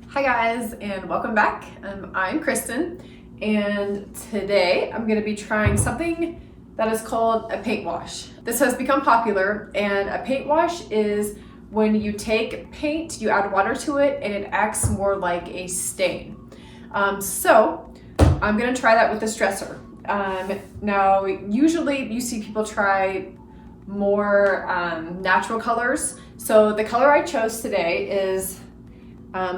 Hi guys, and welcome back. I'm Kristen, and today I'm going to be trying something that is called a paint wash. This has become popular, and a paint wash is when you take paint, you add water to it, and it acts more like a stain. So I'm going to try that with this dresser. Now, usually you see people try more natural colors. So the color I chose today is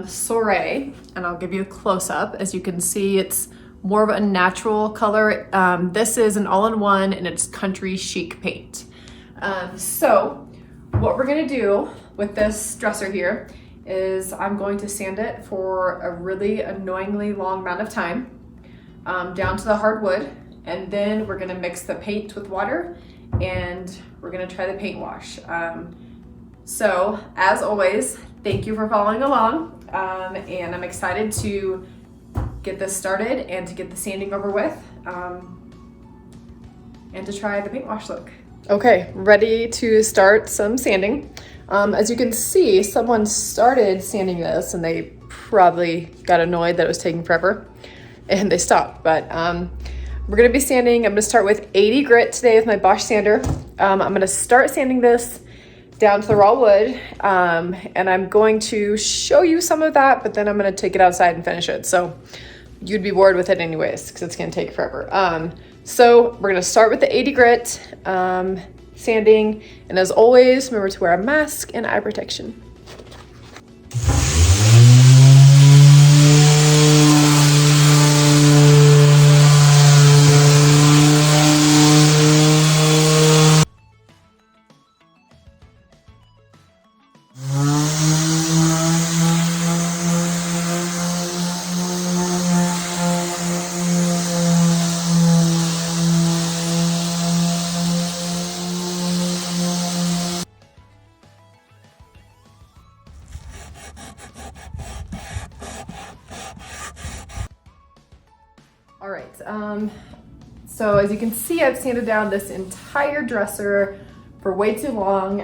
Soiree, and I'll give you a close-up. As you can see, it's more of a natural color. This is an all-in-one, and it's country chic paint. So what we're gonna do with this dresser here is I'm going to sand it for a really annoyingly long amount of time, down to the hardwood, and then we're gonna mix the paint with water, and we're gonna try the paint wash. So as always, thank you for following along, and I'm excited to get this started and to get the sanding over with, and to try the paint wash look. Okay, ready to start some sanding. As you can see, someone started sanding this and they probably got annoyed that it was taking forever and they stopped, but we're gonna be sanding. I'm gonna start with 80 grit today with my Bosch sander. I'm gonna start sanding this down to the raw wood, and I'm going to show you some of that, but then I'm going to take it outside and finish it. So you'd be bored with it anyways, because it's going to take forever. So we're going to start with the 80 grit sanding, and as always, remember to wear a mask and eye protection. All right, so as you can see, I've sanded down this entire dresser for way too long.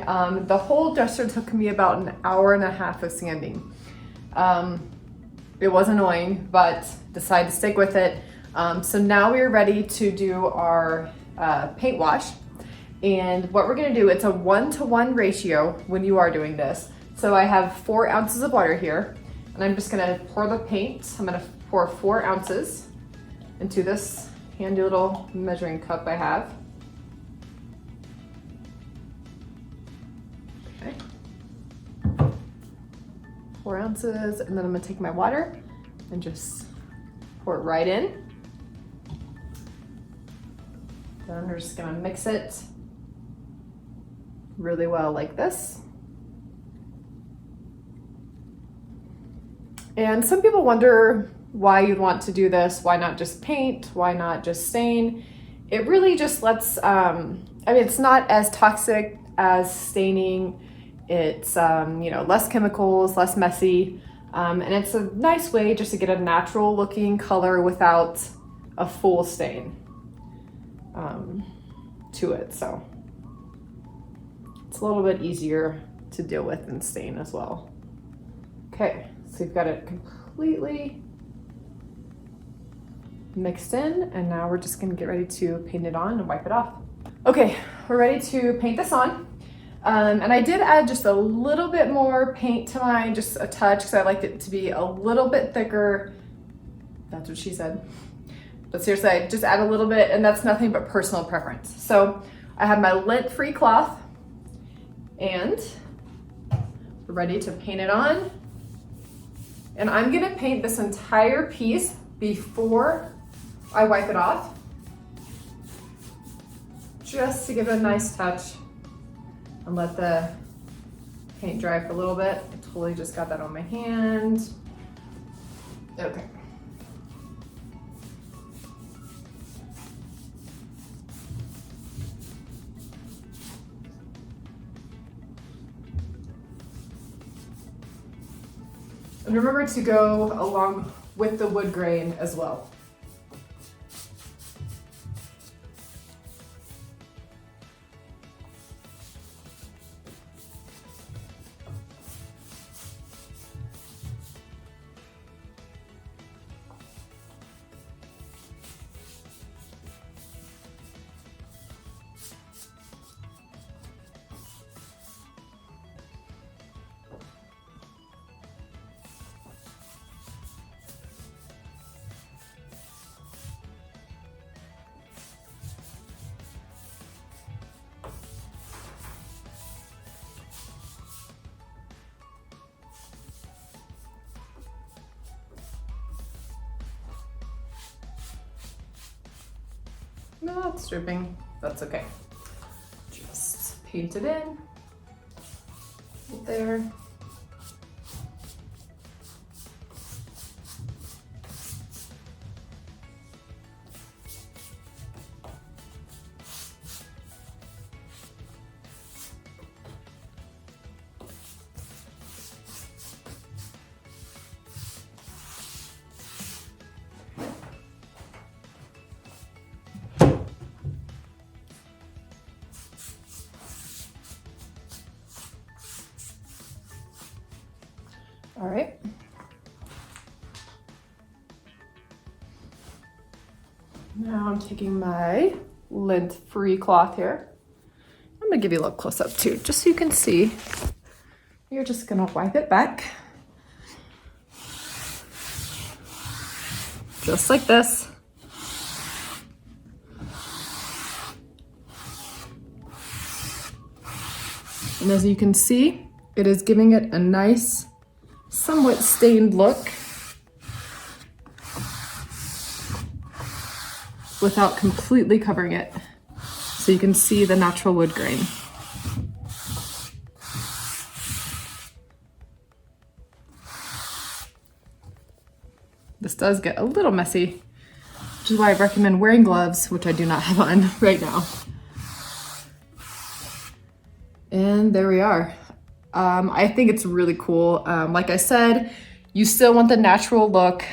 The whole dresser took me about an hour and a half of sanding. It was annoying, but decided to stick with it. So now we are ready to do our paint wash. And what we're gonna do, it's a 1-to-1 ratio when you are doing this. So I have 4 ounces of water here, and I'm just gonna pour the paint. I'm gonna pour 4 ounces into this handy little measuring cup I have. Okay. 4 ounces, and then I'm gonna take my water and just pour it right in. Then we're just gonna mix it really well like this. And some people wonder why you'd want to do this. Why not just paint? Why not just stain? It really just lets, I mean, it's not as toxic as staining. It's, less chemicals, less messy. And it's a nice way just to get a natural looking color without a full stain to it. So it's a little bit easier to deal with than stain as well. Okay, so you've got it completely mixed in, and now we're just gonna get ready to paint it on and wipe it off. Okay, we're ready to paint this on. And I did add just a little bit more paint to mine, just a touch, because I liked it to be a little bit thicker. That's what she said. But seriously, I just add a little bit, and that's nothing but personal preference. So I have my lint-free cloth, and we're ready to paint it on. And I'm gonna paint this entire piece before I wipe it off, just to give it a nice touch and let the paint dry for a little bit. I totally just got that on my hand. Okay. And remember to go along with the wood grain as well. No, it's dripping. That's okay. Just paint it in. Right there. All right. Now I'm taking my lint-free cloth here. I'm gonna give you a little close up too, just so you can see. You're just gonna wipe it back. Just like this. And as you can see, it is giving it a nice, somewhat stained look without completely covering it. So you can see the natural wood grain. This does get a little messy, which is why I recommend wearing gloves, which I do not have on right now. And there we are. I think it's really cool. Like I said, you still want the natural look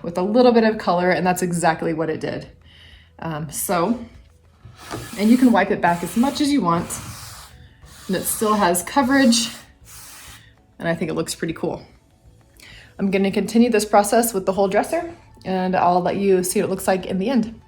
with a little bit of color, and that's exactly what it did. And you can wipe it back as much as you want, and it still has coverage, and I think it looks pretty cool. I'm gonna continue this process with the whole dresser, and I'll let you see what it looks like in the end.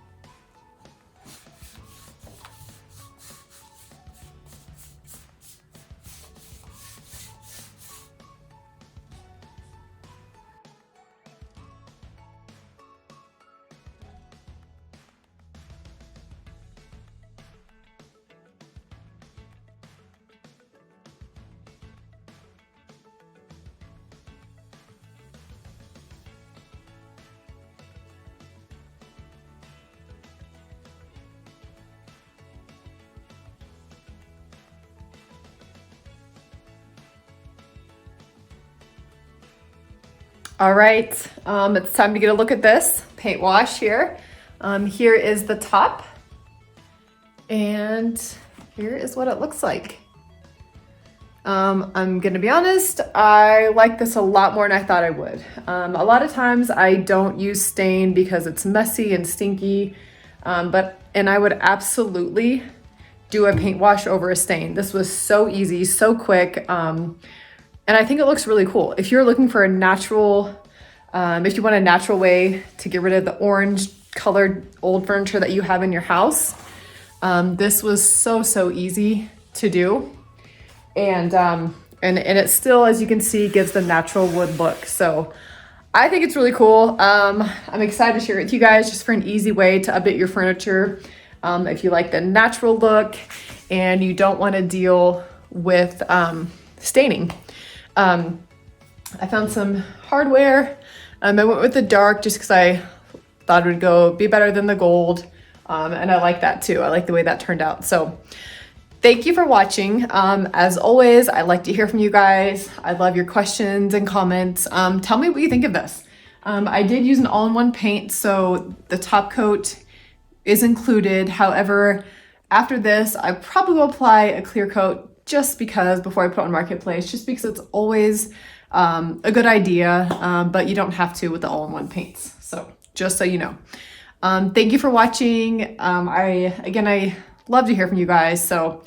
All right, it's time to get a look at this paint wash here. Here is the top, and here is what it looks like. I'm gonna be honest, I like this a lot more than I thought I would. A lot of times I don't use stain because it's messy and stinky, and I would absolutely do a paint wash over a stain. This was so easy, so quick. And I think it looks really cool. If you're looking for a natural, if you want a natural way to get rid of the orange colored old furniture that you have in your house, this was so easy to do. And it still, as you can see, gives the natural wood look. So I think it's really cool. I'm excited to share it with you guys just for an easy way to update your furniture. If you like the natural look and you don't want to deal with staining. I found some hardware. I went with the dark just because I thought it would be better than the gold. And I like that too. I like the way that turned out. So thank you for watching. As always, I like to hear from you guys. I love your questions and comments. Tell me what you think of this. I did use an all-in-one paint, so the top coat is included. However, after this, I probably will apply a clear coat just because before I put it on Marketplace, just because it's always a good idea, but you don't have to with the all-in-one paints. So just so you know. Thank you for watching. I love to hear from you guys. So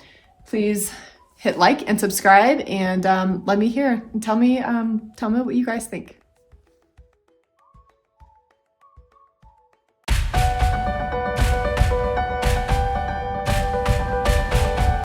please hit like and subscribe and let me hear and tell me what you guys think.